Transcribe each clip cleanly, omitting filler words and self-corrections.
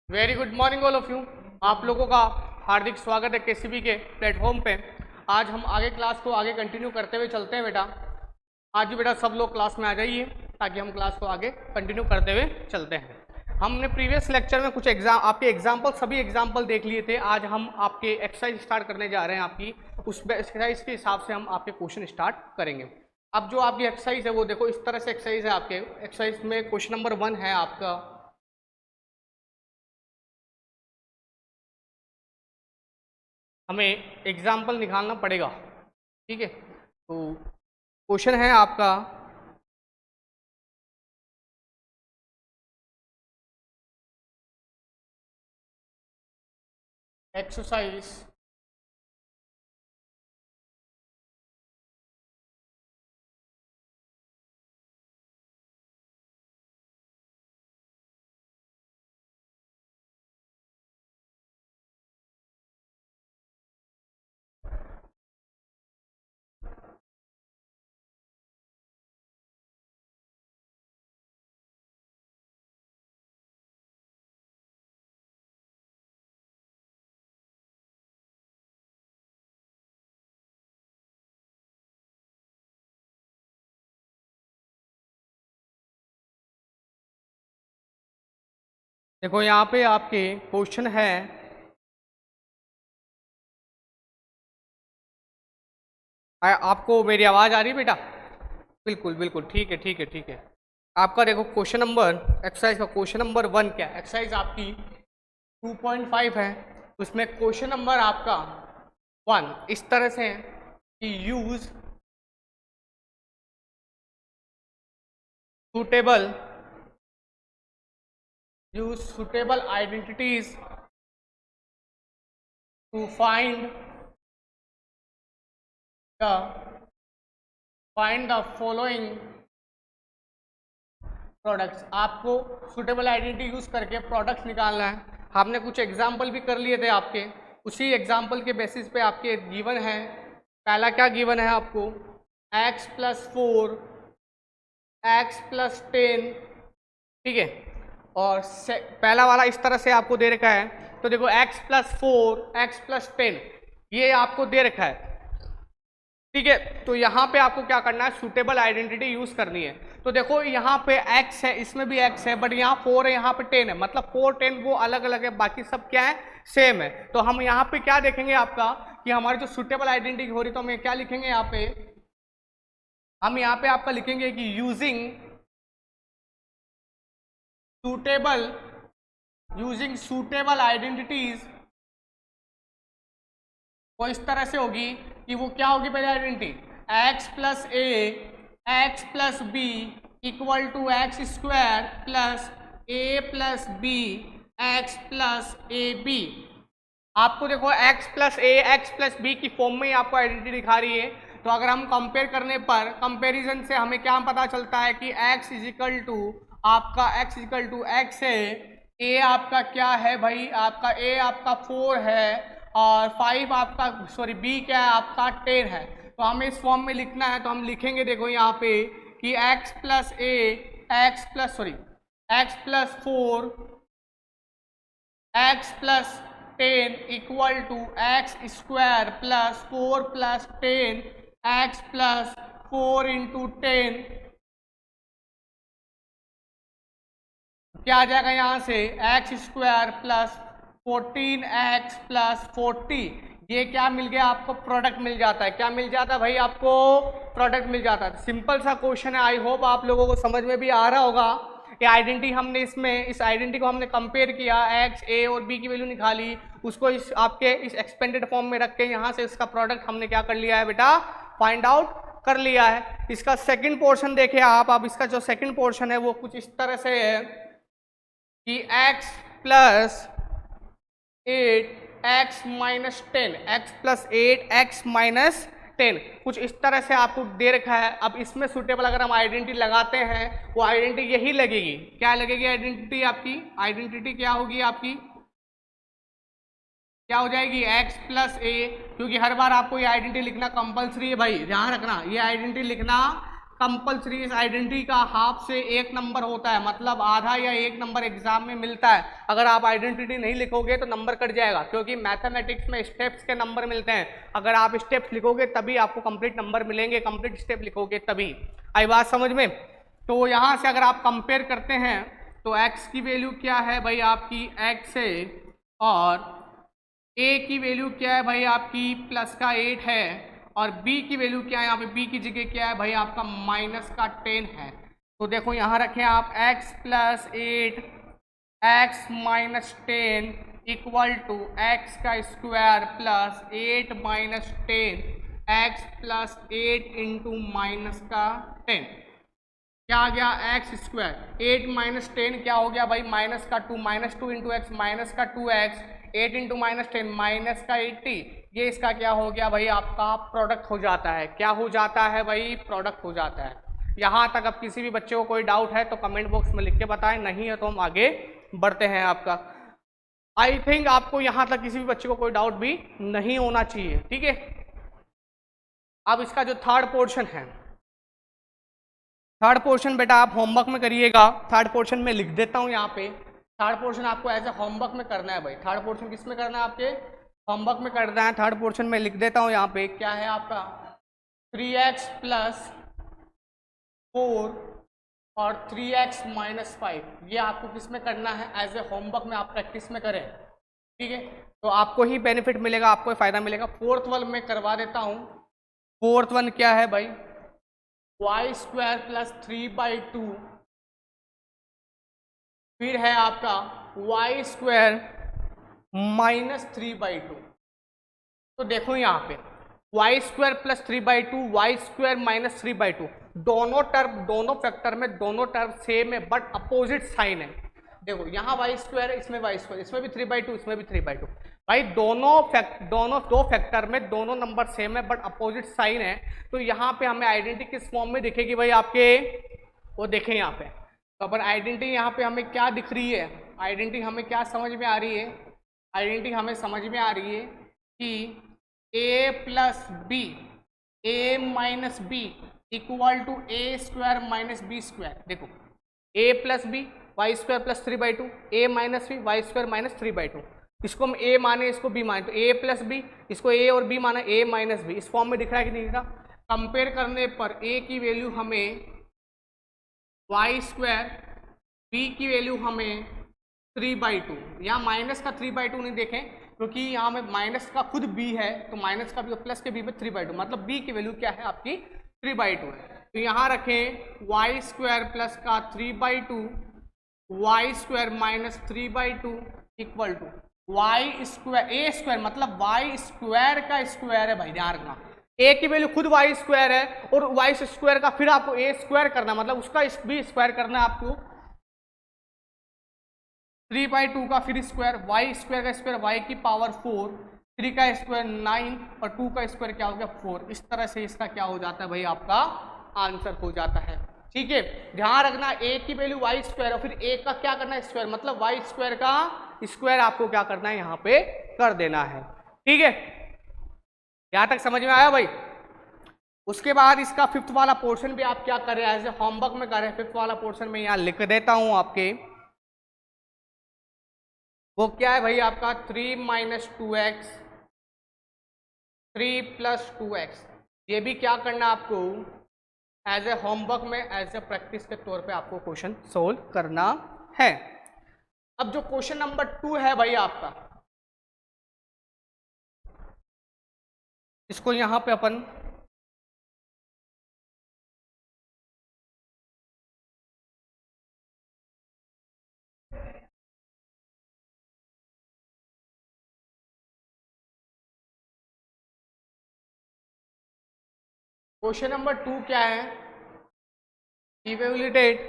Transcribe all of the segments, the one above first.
Very good morning all of you. आप लोगों का हार्दिक स्वागत है केसीबी के प्लेटफॉर्म पे। आज हम आगे क्लास को आगे कंटिन्यू करते हुए चलते हैं बेटा। आज भी बेटा सब लोग क्लास में आ जाइए ताकि हम क्लास को आगे कंटिन्यू करते हुए चलते हैं। हमने प्रीवियस लेक्चर में कुछ आपके एग्जाम्पल सभी एग्जाम्पल देख लिए थे। आज हम आपके एक्सरसाइज स्टार्ट करने जा रहे हैं। आपकी उस एक्सरसाइज के हिसाब से हम आपके क्वेश्चन स्टार्ट करेंगे। अब जो आपकी एक्सरसाइज है वो देखो इस तरह से एक्सरसाइज है। आपके एक्सरसाइज में क्वेश्चन नंबर 1 है आपका, हमें एग्जाम्पल निकालना पड़ेगा। ठीक है, तो क्वेश्चन है आपका एक्सरसाइज देखो यहाँ पे आपके क्वेश्चन है आपको मेरी आवाज़ आ रही है बेटा? बिल्कुल बिल्कुल, ठीक है ठीक है ठीक है। आपका देखो क्वेश्चन नंबर एक्सरसाइज का क्वेश्चन नंबर 1 क्या है? एक्सरसाइज आपकी 2.5 है। उसमें क्वेश्चन नंबर आपका 1 इस तरह से है कि suitable use suitable identities to the find the following products. आपको सुटेबल आइडेंटिटी यूज करके प्रोडक्ट्स निकालना है। हमने कुछ एग्जाम्पल भी कर लिए थे आपके, उसी एग्जाम्पल के बेसिस पे आपके गिवन है। पहला क्या गिवन है आपको? x + 4 x + 10। ठीक है, और पहला वाला इस तरह से आपको दे रखा है। तो देखो x + 4 x + 10 ये आपको दे रखा है। ठीक है, तो यहाँ पे आपको क्या करना है? सुटेबल आइडेंटिटी यूज करनी है। तो देखो यहाँ पे x है, इसमें भी x है, बट यहाँ 4 है, यहाँ पे 10 है। मतलब 4 10 वो अलग अलग है, बाकी सब क्या है? सेम है। तो हम यहाँ पे क्या देखेंगे आपका कि हमारी जो सुटेबल आइडेंटिटी हो रही, तो हम क्या लिखेंगे यहाँ पे? हम यहाँ पे आपका लिखेंगे कि यूजिंग सुटेबल आइडेंटिटीज। वो इस तरह से होगी कि वो क्या होगी पहले identity? x + a x + b = x² + a + b x + ab। आपको देखो x + a x + b की फॉर्म में ही आपको आइडेंटिटी दिखा रही है। तो अगर हम कंपेयर करने पर कंपैरिजन से हमें क्या पता चलता है कि x = x है। a आपका क्या है भाई? आपका a आपका 4 है और 5 आपका b क्या है? आपका 10 है। तो हमें इस फॉर्म में लिखना है, तो हम लिखेंगे देखो यहाँ पे कि x + 4 x + 10 = x² + 4 + 10 x + 4 × 10 क्या आ जाएगा यहाँ से? x² + 14x + 40। ये क्या मिल गया आपको? प्रोडक्ट मिल जाता है। क्या मिल जाता है भाई? आपको प्रोडक्ट मिल जाता है। सिंपल सा क्वेश्चन है। आई होप आप लोगों को समझ में भी आ रहा होगा। ये आइडेंटिटी हमने इस आइडेंटिटी को हमने कंपेयर किया, x a और b की वैल्यू निकाली, उसको इस एक्सपेंडेड फॉर्म में रख के यहाँ से इसका प्रोडक्ट हमने क्या कर लिया है बेटा? फाइंड आउट कर लिया है। इसका सेकंड पोर्शन देखे आप। अब इसका जो सेकंड पोर्शन है वो कुछ इस तरह से है कि x + 8 x - 10 x + 8 x - 10 कुछ इस तरह से आपको दे रखा है। अब इसमें सुटेबल अगर हम आइडेंटिटी लगाते हैं, वो आइडेंटिटी यही लगेगी। क्या लगेगी आइडेंटिटी आपकी? आइडेंटिटी क्या होगी आपकी? क्या हो जाएगी? x + a, क्योंकि हर बार आपको ये आइडेंटिटी लिखना कंपलसरी है भाई, ध्यान रखना। ये आइडेंटिटी लिखना कंपल्सरी इस आइडेंटिटी का हाफ से 1 नंबर होता है, मतलब आधा या 1 नंबर एग्जाम में मिलता है। अगर आप आइडेंटिटी नहीं लिखोगे तो नंबर कट जाएगा, क्योंकि मैथमेटिक्स में स्टेप्स के नंबर मिलते हैं। अगर आप स्टेप्स लिखोगे तभी आपको कंप्लीट नंबर मिलेंगे, कंप्लीट स्टेप लिखोगे तभी। आई बात समझ में? तो यहाँ से अगर आप कंपेयर करते हैं तो x की वैल्यू क्या है भाई आपकी, x है, और a की वैल्यू क्या है भाई आपकी प्लस का 8 है, और b की वैल्यू क्या है, यहाँ पे b की जगह क्या है भाई आपका माइनस का 10 है। तो देखो यहाँ रखें आप x plus 8 x minus 10 equal to x का square plus 8 minus 10 x plus 8 into minus का 10। क्या आ गया, एक्स स्क्वायर 8 माइनस 10 क्या हो गया भाई माइनस का 2, माइनस 2 इंटू एक्स माइनस का 2x, 8 इंटू माइनस 10 माइनस का 80। ये इसका क्या हो गया भाई आपका प्रोडक्ट हो जाता है। क्या हो जाता है भाई, प्रोडक्ट हो जाता है। यहाँ तक अब किसी भी बच्चे को कोई डाउट है तो कमेंट बॉक्स में लिख के बताएं, नहीं है तो हम आगे बढ़ते हैं। आपका आई थिंक आपको यहाँ तक किसी भी बच्चे को कोई डाउट भी नहीं होना चाहिए, ठीक है। अब इसका जो थर्ड पोर्शन है, थर्ड पोर्शन बेटा आप होमवर्क में करिएगा। थर्ड पोर्शन में लिख देता हूँ यहाँ पे। थर्ड पोर्शन आपको एज ए होमवर्क में करना है भाई। थर्ड पोर्शन किस में करना है, आपके होमवर्क में करना है। थर्ड पोर्शन में लिख देता हूँ यहाँ पे, क्या है आपका 3x प्लस 4 और 3x माइनस 5। ये आपको किस में करना है, एज ए होमवर्क में आप प्रैक्टिस में करें, ठीक है। तो आपको ही बेनिफिट मिलेगा, आपको ही फायदा मिलेगा। फोर्थ वन में करवा देता हूँ। फोर्थ वन क्या है भाई, वाई स्क्वायर प्लस 3/2, फिर है आपका वाई स्क्वायर माइनस 3/2। तो देखो यहाँ पे Y square plus 3/2, Y square minus 3/2, दोनों टर्म, दोनों फैक्टर में दोनों टर्म सेम है बट अपोजिट साइन है। देखो यहाँ वाई स्क्वायर, इसमें वाई स्क्वायर, इसमें भी 3/2, इसमें भी 3/2। भाई दोनों दो फैक्टर में दोनों नंबर सेम है बट अपोजिट साइन है। तो यहाँ पे हमें आइडेंटिटी किस फॉर्म में दिखेगी भाई आपके, वो देखें यहाँ पे। तो अपन आइडेंटिटी यहाँ पे हमें क्या दिख रही है, आइडेंटिटी हमें क्या समझ में आ रही है, आइडेंटिटी हमें समझ में आ रही है कि a plus B, A minus B equal to A square minus B square. देखो a plus B Y square plus 3/2, A minus B Y square minus 3/2। इसको हम a माने, इसको b माने, तो a प्लस बी, इसको a और b माना, a माइनस बी। इस फॉर्म में दिख रहा है कि नहीं दिख रहा। कंपेयर करने पर a की वैल्यू हमें वाई स्क्वायर, b की वैल्यू हमें 3/2। यहाँ माइनस का 3/2 नहीं देखें, क्योंकि यहाँ में माइनस का खुद b है, तो माइनस का भी प्लस के b में 3/2, मतलब b की वैल्यू क्या है आपकी 3/2 है। तो यहाँ रखें वाई स्क्वायर प्लस का 3/2, Y square minus 3/2 equal to Y square, A square मतलब वाई स्क्वायर का स्क्वायर है भाई, ध्यान रखना। ए की वैल्यू खुद वाई स्क्वायर है और वाई स्क्वायर का फिर आपको ए स्क्वायर करना, मतलब उसका भी स्क्वायर करना है आपको। 3/2 का फिर स्क्वायर, वाई स्क्वायर का स्क्वायर वाई की पावर 4, 3 का स्क्वायर 9 और 2 का स्क्वायर क्या हो गया 4। इस तरह से इसका क्या हो जाता है भाई, आपका आंसर हो जाता है, ठीक है। ध्यान रखना ए की वैल्यू वाई स्क्वायर और फिर ए का क्या करना है स्क्वायर, मतलब वाई स्क्वायर का स्क्वायर आपको क्या करना है यहाँ पे कर देना है, ठीक है। यहाँ तक समझ में आया भाई। उसके बाद इसका फिफ्थ वाला पोर्शन भी आप क्या कर रहे हैं, एज ए होमवर्क में कर रहे हैं। फिफ्थ वाला पोर्शन में यहाँ लिख देता हूँ आपके, वो क्या है भाई आपका 3 माइनस 2x 3 प्लस 2x। ये भी क्या करना है आपको, एज ए होमवर्क में एज ए प्रैक्टिस के तौर पे आपको क्वेश्चन सोल्व करना है। अब जो क्वेश्चन नंबर 2 है भाई आपका, इसको यहाँ पे अपन क्वेश्चन नंबर 2 क्या है, evaluate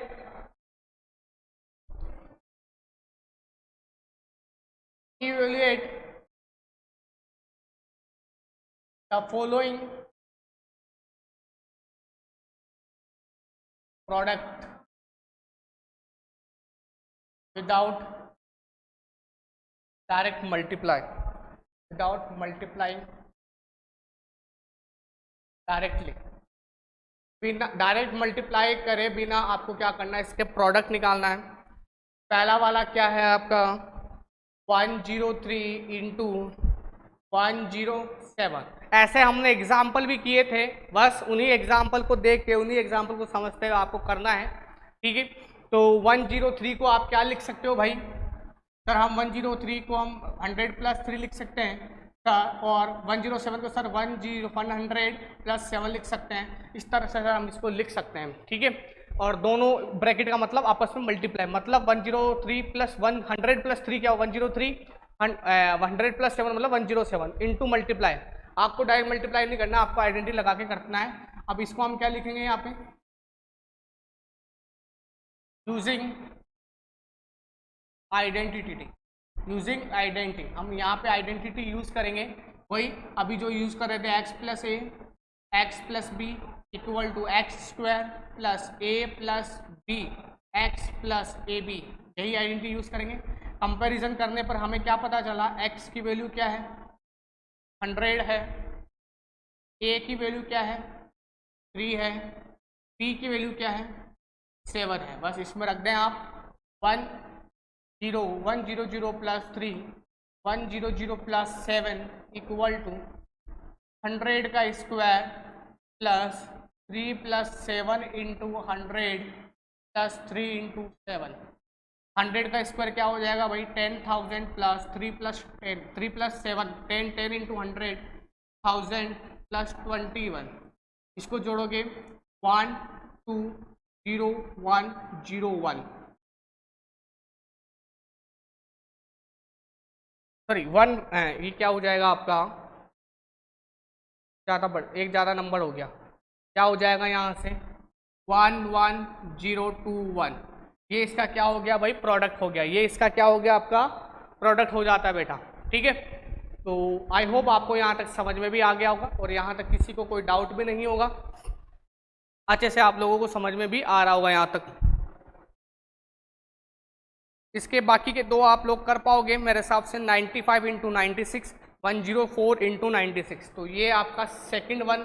the following product without direct multiply, without multiplying directly. बिना डायरेक्ट मल्टीप्लाई करे बिना आपको क्या करना है, इसके प्रोडक्ट निकालना है। पहला वाला क्या है आपका 103 इंटू 107। ऐसे हमने एग्जाम्पल भी किए थे, बस उन्हीं एग्जाम्पल को देख के उन्हीं एग्जाम्पल को समझते हुए आपको करना है, ठीक है। तो 103 को आप क्या लिख सकते हो भाई सर, हम 103 को हम 100 + 3 लिख सकते हैं सर, और 107 को सर 100 + 7 लिख सकते हैं। इस तरह से सर हम इसको लिख सकते हैं, ठीक है। और दोनों ब्रैकेट का मतलब आपस में मल्टीप्लाई, मतलब 103 + 100 + 3 क्या हो 103, 100 + 7 मतलब 107 इंटू मल्टीप्लाई। आपको डायरेक्ट मल्टीप्लाई नहीं करना, आपको आइडेंटिटी लगा के करना है। अब इसको हम क्या लिखेंगे यहाँ पे, यूजिंग आइडेंटिटी, यूजिंग आइडेंटिटी। हम यहाँ पे आइडेंटिटी यूज करेंगे वही अभी जो यूज कर रहे थे, x + a x + b equal to x² + a + b x + ab, यही आइडेंटिटी यूज करेंगे। कंपैरिजन करने पर हमें क्या पता चला, x की वैल्यू क्या है 100 है, a की वैल्यू क्या है 3 है, b की वैल्यू क्या है 7 है। बस इसमें रख दें आप 100 + 3 100 + 7 इक्वल टू 100 का स्क्वायर प्लस 3 + 7 इंटू 100 + 3 इंटू 7। 100 का स्क्वायर क्या हो जाएगा भाई 10,000 प्लस 3 + 10 3 + 7 10 10 इंटू 100,000 + 21। इसको जोड़ोगे 1 2 0 1 0 1 सॉरी 1, ये क्या हो जाएगा आपका एक ज़्यादा नंबर हो गया, क्या हो जाएगा यहाँ से 1 1 0 2 1। ये इसका क्या हो गया भाई प्रोडक्ट हो गया, ये इसका क्या हो गया आपका प्रोडक्ट हो जाता है बेटा, ठीक है। तो आई होप आपको यहाँ तक समझ में भी आ गया होगा और यहाँ तक किसी को कोई डाउट भी नहीं होगा, अच्छे से आप लोगों को समझ में भी आ रहा होगा यहाँ तक। इसके बाकी के दो आप लोग कर पाओगे मेरे हिसाब से 95 इंटू 96 104 इंटू 96। तो ये आपका सेकंड वन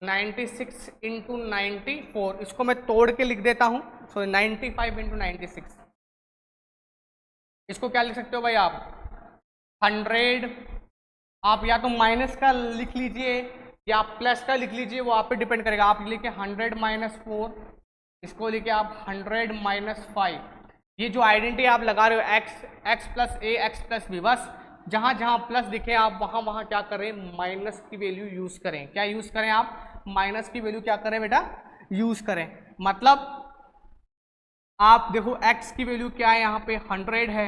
96 इंटू 94, इसको मैं तोड़ के लिख देता हूँ, सो 95 इंटू 96। इसको क्या लिख सकते हो भाई आप 100, आप या तो माइनस का लिख लीजिए या प्लस का लिख लीजिए, वो आप पे डिपेंड करेगा। आप लिखे 100 - 4, इसको लिखे आप 100 - 5। ये जो आइडेंटिटी आप लगा रहे हो x + a x + b, बस जहाँ जहाँ प्लस दिखे आप वहाँ वहाँ क्या करें माइनस की वैल्यू यूज करें। क्या यूज करें आप माइनस की वैल्यू क्या करें बेटा यूज करें। मतलब आप देखो x की वैल्यू क्या है यहाँ पे 100 है,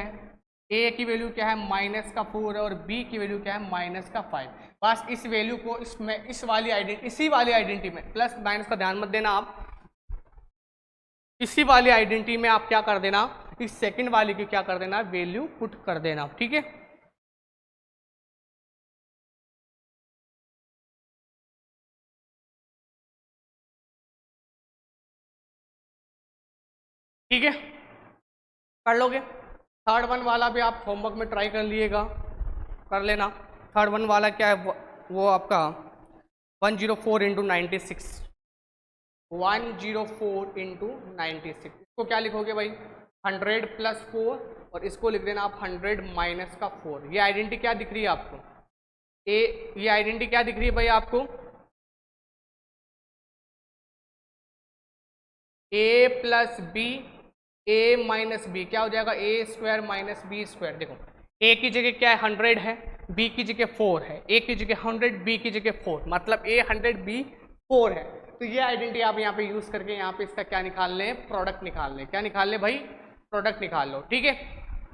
a की वैल्यू क्या है -4 और b की वैल्यू क्या है -5। बस इस वैल्यू को इसमें इसी वाली आइडेंटिटी में प्लस माइनस का ध्यान मत देना आप, इसी वाली आइडेंटिटी में आप क्या कर देना इस सेकंड वाली की क्या कर देना वैल्यू पुट कर देना, ठीक है। ठीक है कर लोगे। थर्ड वन वाला भी आप होमवर्क में ट्राई कर लिएगा, कर लेना। थर्ड वन वाला क्या है वो आपका 104 इंटू 96, 104 इंटू 96। इसको क्या लिखोगे भाई 100 + 4 और इसको लिख देना आप 100 - 4। ये आइडेंटिटी क्या दिख रही है आपको ये आइडेंटिटी क्या दिख रही है भाई आपको a + b a - b क्या हो जाएगा a² - b²। देखो a की जगह क्या है 100 है, b की जगह 4 है, a की जगह 100 b की जगह 4, मतलब a 100 b 4 है। तो ये आइडेंटिटी आप यहाँ पे यूज करके यहाँ पे इसका क्या निकाल लें प्रोडक्ट निकाल लें। क्या निकाल लें भाई प्रोडक्ट निकाल लो, ठीक है।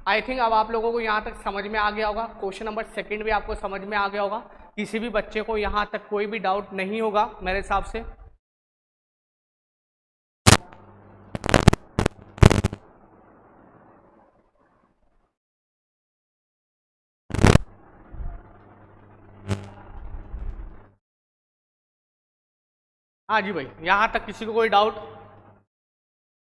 आई थिंक अब आप लोगों को यहाँ तक समझ में आ गया होगा। क्वेश्चन नंबर सेकंड भी आपको समझ में आ गया होगा, किसी भी बच्चे को यहाँ तक कोई भी डाउट नहीं होगा मेरे हिसाब से। हाँ जी भाई यहाँ तक किसी को कोई डाउट,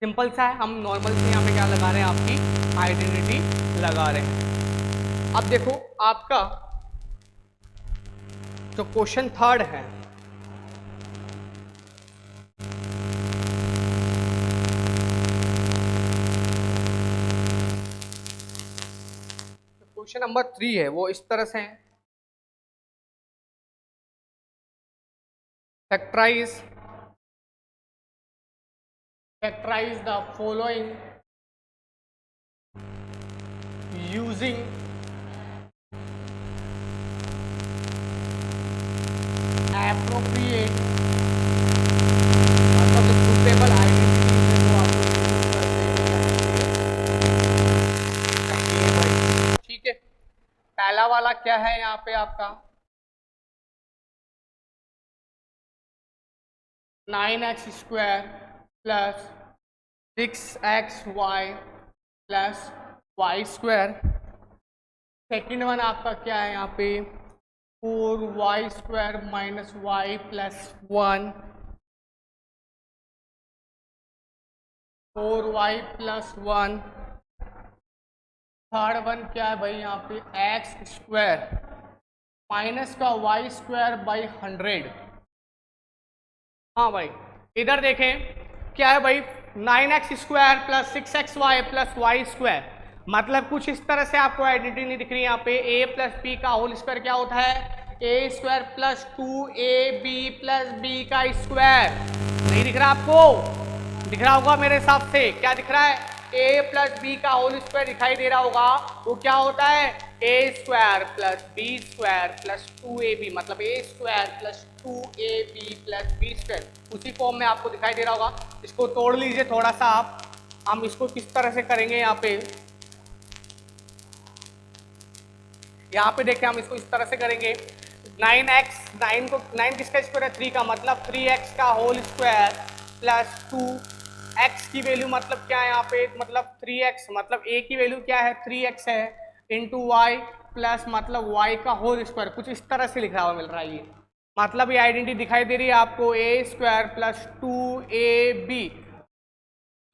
सिंपल सा है। हम नॉर्मल से यहाँ पे क्या लगा रहे हैं आपकी आइडेंटिटी लगा रहे हैं। अब देखो आपका जो क्वेश्चन थर्ड है क्वेश्चन नंबर 3 है वो इस तरह से है, factorize the following using appropriate, मतलब सुटेबल आइडेंटिटी जो आपको यूज करते हैं भाई। ठीक है, पहला वाला क्या है यहाँ पे आपका 9x² plus 6xy plus y²। Second one आपका क्या है यहाँ पे 4y² minus y plus 1, 4y plus 1। Third one क्या है भाई यहाँ पे x² माइनस का y² बाई 100। हाँ भाई इधर देखें क्या है भाई 9x² plus 6xy plus y², मतलब कुछ इस तरह से आपको आइडेंटिटी नहीं दिख रही यहाँ पे a प्लस बी का होल स्क्वायर क्या होता है a² plus 2ab plus b का स्क्वायर। नहीं दिख रहा आपको? दिख रहा होगा मेरे हिसाब से, क्या दिख रहा है a प्लस बी का होल स्क्वायर दिखाई दे रहा होगा, वो क्या होता है a² plus b² plus 2ab, मतलब a² plus 2ab plus b²। उसी फॉर्म में आपको दिखाई दे रहा होगा। इसको तोड़ लीजिए थोड़ा सा आप, हम इसको किस तरह से करेंगे यहाँ पे देखें, हम इसको इस तरह से करेंगे 9 किसका स्क्वायर है 3 का, मतलब 3x का होल स्क्वायर प्लस 2x की वैल्यू मतलब क्या है यहाँ पे, मतलब 3x, मतलब a की वैल्यू क्या है 3x है इंटू y प्लस मतलब y का होल स्क्वायर, कुछ इस तरह से लिखा हुआ मिल रहा है ये, मतलब ये आइडेंटिटी दिखाई दे रही है आपको a² plus 2ab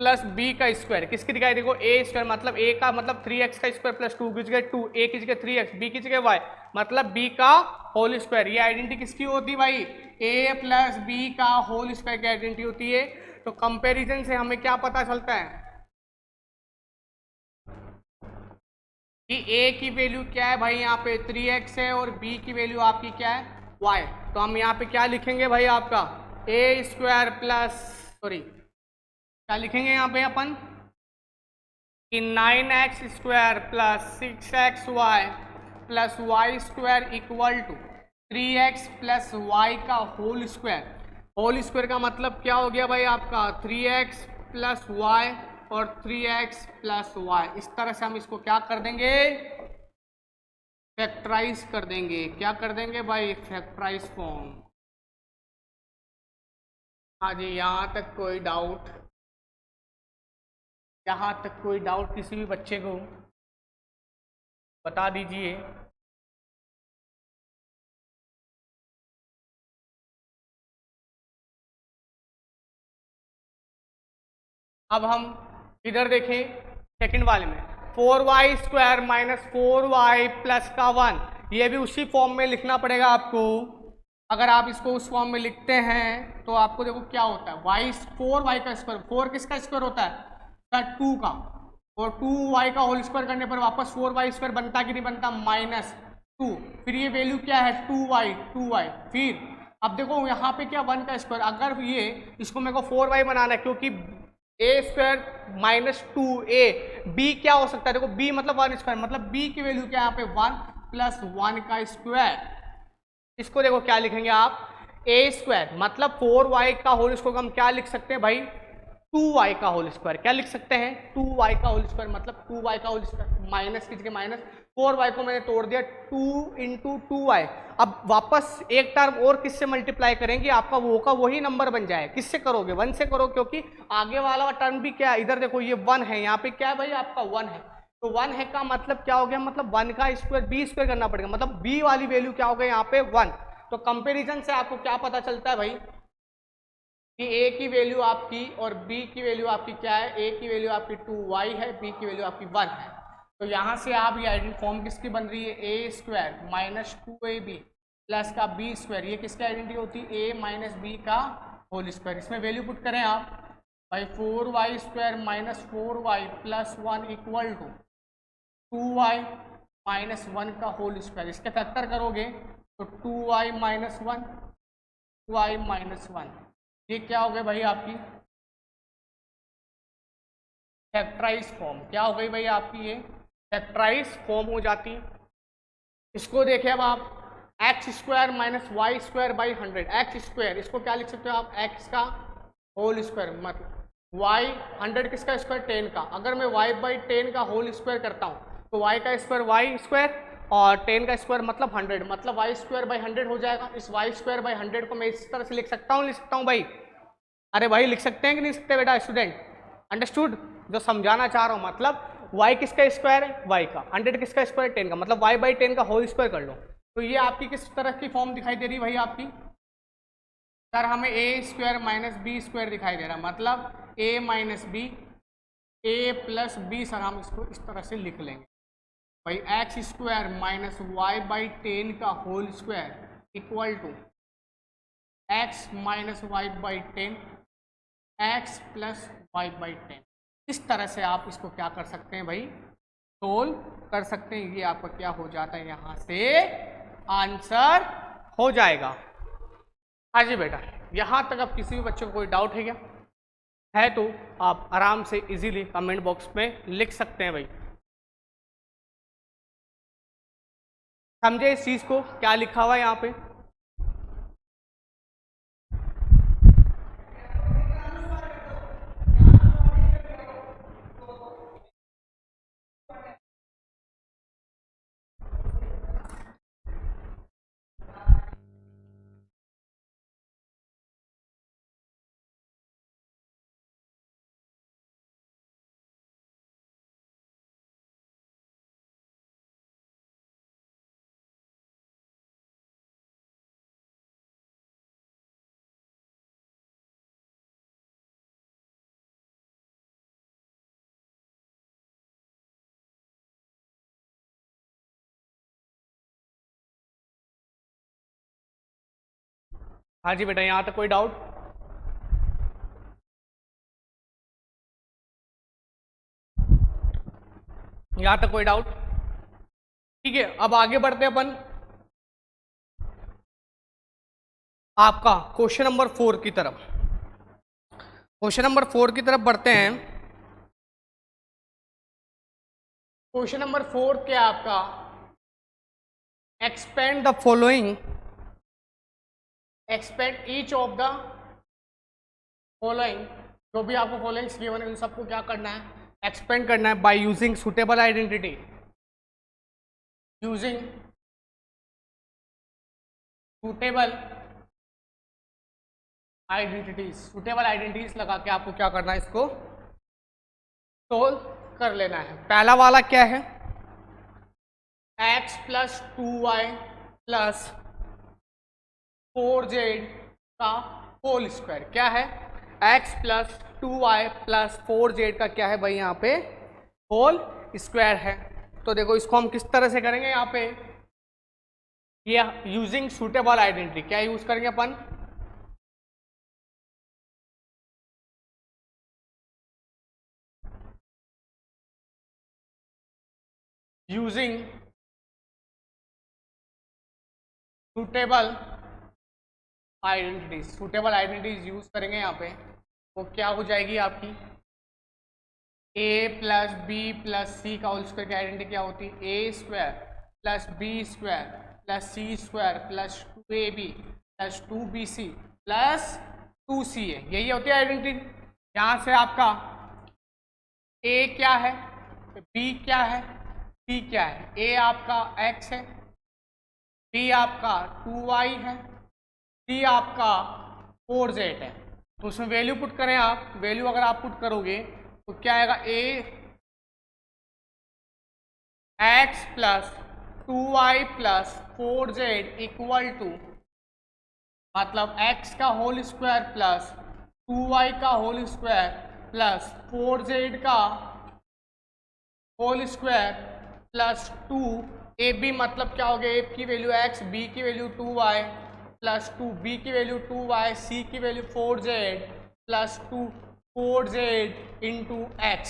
plus b का स्क्वायर, किसकी दिखाई देखो a² मतलब a का मतलब 3x का स्क्वायर प्लस 2 की जगह 2, a की जगह 3x, b की जगह y, मतलब b का होल स्क्वायर। ये आइडेंटिटी किसकी होती है भाई a प्लस b का होल स्क्वायर की आइडेंटिटी होती है। तो कंपैरिजन से हमें क्या पता चलता है कि a की वैल्यू क्या है भाई यहाँ पे 3x है और b की वैल्यू आपकी क्या है y। तो हम यहाँ पे क्या लिखेंगे भाई आपका a² प्लस क्या लिखेंगे यहाँ पे अपन कि 9x² plus 6xy plus y² equal to 3x plus y का होल स्क्वायर। होल स्क्वायर का मतलब क्या हो गया भाई आपका 3x प्लस y और 3x प्लस y। इस तरह से हम इसको क्या कर देंगे फैक्टराइज कर देंगे। क्या कर देंगे भाई फैक्टराइज फॉर्म। हाँ जी, यहाँ तक कोई डाउट? यहाँ तक कोई डाउट किसी भी बच्चे को बता दीजिए। अब हम इधर देखें सेकंड वाले में 4y² माइनस 4y प्लस का 1, ये भी उसी फॉर्म में लिखना पड़ेगा आपको। अगर आप इसको उस फॉर्म में लिखते हैं तो आपको देखो क्या होता है y 4y का स्क्वायर, 4 किसका स्क्वायर होता है 2 का, और 2y का होल स्क्वायर करने पर वापस 4y² बनता कि नहीं बनता -2। फिर ये वैल्यू क्या है 2y, फिर अब देखो यहाँ पे क्या 1 का स्क्वायर, अगर ये इसको मेरे को 4y बनाना है क्योंकि a² माइनस 2a, b क्या हो सकता है देखो b मतलब 1², मतलब b की वैल्यू क्या है यहाँ पे 1 प्लस 1 का स्क्वायर। इसको देखो क्या लिखेंगे आप a² मतलब 4y का होल स्क्वायर हम क्या लिख सकते हैं भाई 2y का होल स्क्वायर। क्या लिख सकते हैं 2y का होल स्क्वायर, मतलब 2y का होल स्क्वायर माइनस की जगह माइनस 4y को मैंने तोड़ दिया 2 इंटू 2y। अब वापस एक टर्म और किससे मल्टीप्लाई करेंगे आपका वो का वही नंबर बन जाए। किससे करोगे 1 से करो, क्योंकि आगे वाला टर्म भी क्या है इधर देखो ये 1 है, यहाँ पे क्या है भाई आपका 1 है, तो 1 है का मतलब क्या हो गया, मतलब 1 का स्क्वायर b² करना पड़ेगा, मतलब b वाली वैल्यू क्या हो गया यहाँ पे 1। तो कंपेरिजन से आपको क्या पता चलता है भाई कि a की वैल्यू आपकी और b की वैल्यू आपकी क्या है, a की वैल्यू आपकी 2y है, b की वैल्यू आपकी 1 है। तो यहाँ से आप ये आइडेंटिटी फॉर्म किसकी बन रही है a² माइनस 2ab प्लस का b², ये किसकी आइडेंटिटी होती है a माइनस b का होल स्क्वायर। इसमें वैल्यू पुट करें आप भाई 4y² minus 4y plus 1 equal to 2y -1 का होल स्क्वायर, इसके फैक्टर करोगे तो 2y - 1, 2y - 1, ये क्या हो गया भाई आपकी फैक्टराइज फॉर्म। क्या हो गई भाई आपकी ये फैक्टराइज फॉर्म हो जाती है। इसको देखें अब आप x² - y²/100, x², इसको क्या लिख सकते हो आप x का होल स्क्वायर मतलब y 100 किसका स्क्वायर 10 का। अगर मैं y/10 का होल स्क्वायर करता हूँ तो y का स्क्वायर y² और 10 का स्क्वायर मतलब 100, मतलब y²/100 हो जाएगा। इस y²/100 को मैं इस तरह से लिख सकता हूँ भाई। अरे भाई लिख सकते हैं कि नहीं सकते बेटा स्टूडेंट, अंडरस्टूड जो समझाना चाह रहा हूँ। मतलब y किसका स्क्वायर है y का, 100 किसका स्क्वायर 10 का, मतलब y/10 का होल स्क्वायर कर लो। तो ये आपकी किस तरह की फॉर्म दिखाई दे रही है भाई आपकी, सर हमें a² - b² दिखाई दे रहा है, मतलब a - b a + b, sir हम इसको इस तरह से लिख लेंगे भाई x² - y/10 का whole square equal to x - y/10 x + y/10। इस तरह से आप इसको क्या कर सकते हैं भाई सोल्व कर सकते हैं। ये आपका क्या हो जाता है यहाँ से आंसर हो जाएगा। हाँ जी बेटा, यहाँ तक अब किसी भी बच्चे को कोई डाउट है क्या, है तो आप आराम से इजीली कमेंट बॉक्स में लिख सकते हैं भाई। समझे इस चीज को क्या लिखा हुआ है यहाँ पे। हाँ जी बेटा, यहाँ तक कोई डाउट। यहाँ तक कोई डाउट, ठीक है। अब आगे बढ़ते हैं अपन आपका क्वेश्चन नंबर 4 की तरफ। क्वेश्चन नंबर 4 की तरफ बढ़ते हैं। क्वेश्चन नंबर 4 क्या आपका, expand the following, expand each of the following, जो भी आपको फॉलोइंग्स गिवन है उन सबको क्या करना है एक्सपेंड करना है by using suitable identity, using suitable identities, suitable identities लगा के आपको क्या करना है इसको सोल्व कर लेना है। पहला वाला क्या है x + 2y + 4z का होल स्क्वायर। क्या है x + 2y + 4z का क्या है भाई यहाँ पे होल स्क्वायर है। तो देखो इसको हम किस तरह से करेंगे यहाँ पे, ये यूजिंग सुटेबल आइडेंटिटी क्या यूज करेंगे अपन, using suitable identities, suitable identities use करेंगे यहाँ पे। वो क्या हो जाएगी आपकी a + b + c का होल स्क्वायर की आइडेंटिटी क्या होती है a² + b² + c² + 2ab + 2bc + 2ca, यही होती है आइडेंटिटी। यहाँ से आपका a क्या है, b क्या है, c क्या है। a आपका x है, b आपका 2y है, c आपका 4z है। तो उसमें वैल्यू पुट करें आप, वैल्यू अगर आप पुट करोगे तो क्या आएगा a x + 2y + 4z equal to, मतलब x का होल स्क्वायर प्लस 2y का होल स्क्वायर प्लस 4z का होल स्क्वायर प्लस 2ab, मतलब क्या हो गया a की वैल्यू x, b की वैल्यू 2y + 2, b की वैल्यू 2y, c की value 4z + 2 4z × x।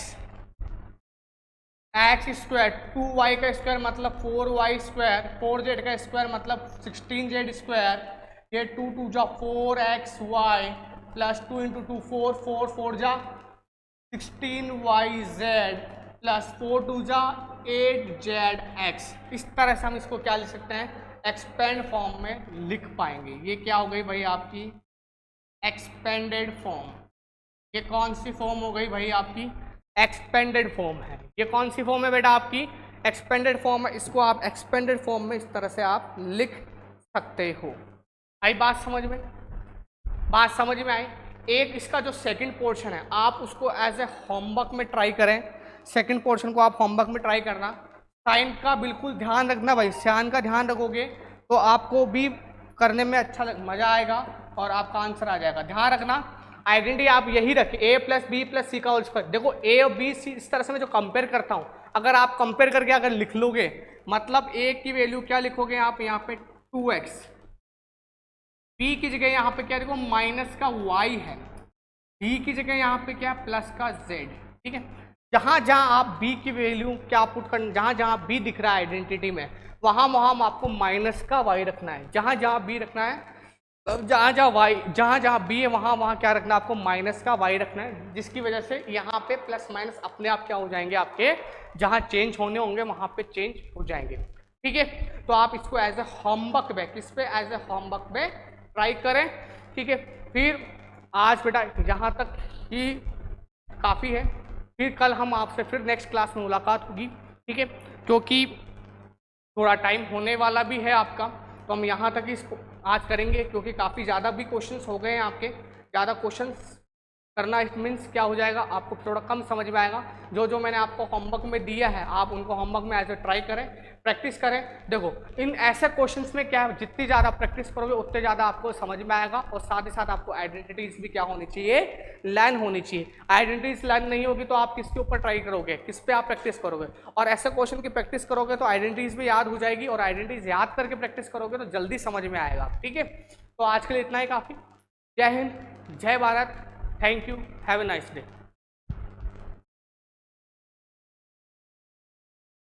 X square 2y का स्क्वायर मतलब 4y स्क्वायर, 4z का स्क्वायर मतलब 16z स्क्वायर, ये 2 2 जा 4xy प्लस 2 इंटू 2 4 4 4 जा 16yz प्लस 4 2 जा 8zx। इस तरह से हम इसको क्या लिख सकते हैं, एक्सपेंड फॉर्म में लिख पाएंगे। ये क्या हो गई भाई आपकी एक्सपेंडेड फॉर्म। ये कौन सी फॉर्म हो गई भाई आपकी एक्सपेंडेड फॉर्म है। ये कौन सी फॉर्म है बेटा आपकी एक्सपेंडेड फॉर्म है। इसको आप एक्सपेंडेड फॉर्म में इस तरह से आप लिख सकते हो। आई बात समझ में, बात समझ में आई। एक इसका जो सेकंड पोर्शन है आप उसको एज ए होमवर्क में ट्राई करें। सेकंड पोर्शन को आप होमवर्क में ट्राई करना। साइन का बिल्कुल ध्यान रखना भाई, साइन का ध्यान रखोगे तो आपको भी करने में अच्छा मजा आएगा और आपका आंसर आ जाएगा। ध्यान रखना आइडेंटिटी आप यही रखें a प्लस बी प्लस सी का होल स्क्वायर। देखो a और b सी इस तरह से मैं जो कंपेयर करता हूँ, अगर आप कंपेयर करके अगर लिख लोगे मतलब a की वैल्यू क्या लिखोगे आप यहाँ पे 2x, b की जगह यहाँ पे क्या देखो माइनस का y है, b की जगह यहाँ पे क्या प्लस का z। ठीक है, जहाँ जहाँ आप b की वैल्यू क्या पुट कर, जहाँ जहाँ b दिख रहा है आइडेंटिटी में वहाँ वहाँ आपको माइनस का y रखना है। जहाँ जहाँ b रखना है, जहाँ जहाँ बी है वहाँ वहाँ क्या रखना है आपको माइनस का वाई रखना है, जिसकी वजह से यहाँ पे प्लस माइनस अपने आप क्या हो जाएंगे आपके जहाँ चेंज होने होंगे वहाँ पे चेंज हो जाएंगे। ठीक है, तो आप इसको एज ए होमवर्क में किस पे एज ए होमवर्क में ट्राई करें। ठीक है, फिर आज बेटा यहाँ तक ही काफ़ी है, फिर कल हम आपसे फिर नेक्स्ट क्लास में मुलाकात होगी। ठीक है, क्योंकि थोड़ा टाइम होने वाला भी है आपका, तो हम यहाँ तक ही इसको आज करेंगे क्योंकि काफ़ी ज़्यादा भी क्वेश्चंस हो गए हैं आपके। ज़्यादा क्वेश्चंस करना इट मीन्स क्या हो जाएगा आपको थोड़ा कम समझ में आएगा। जो जो मैंने आपको होमवर्क में दिया है आप उनको होमवर्क में एज ए ट्राई करें, प्रैक्टिस करें। देखो इन ऐसे क्वेश्चंस में क्या है, जितनी ज़्यादा प्रैक्टिस करोगे उतने ज़्यादा आपको समझ में आएगा और साथ ही साथ आपको आइडेंटिटीज़ भी क्या होनी चाहिए, लर्न होनी चाहिए। आइडेंटिटीज़ लर्न नहीं होगी तो आप किसके ऊपर ट्राई करोगे, किस पे आप प्रैक्टिस करोगे। और ऐसे क्वेश्चन की प्रैक्टिस करोगे तो आइडेंटिटीज़ भी याद हो जाएगी और आइडेंटिटीज़ याद करके प्रैक्टिस करोगे तो जल्दी समझ में आएगा। ठीक है, तो आज के लिए इतना ही काफ़ी। जय हिंद, जय Bharat, thank you, have a nice day.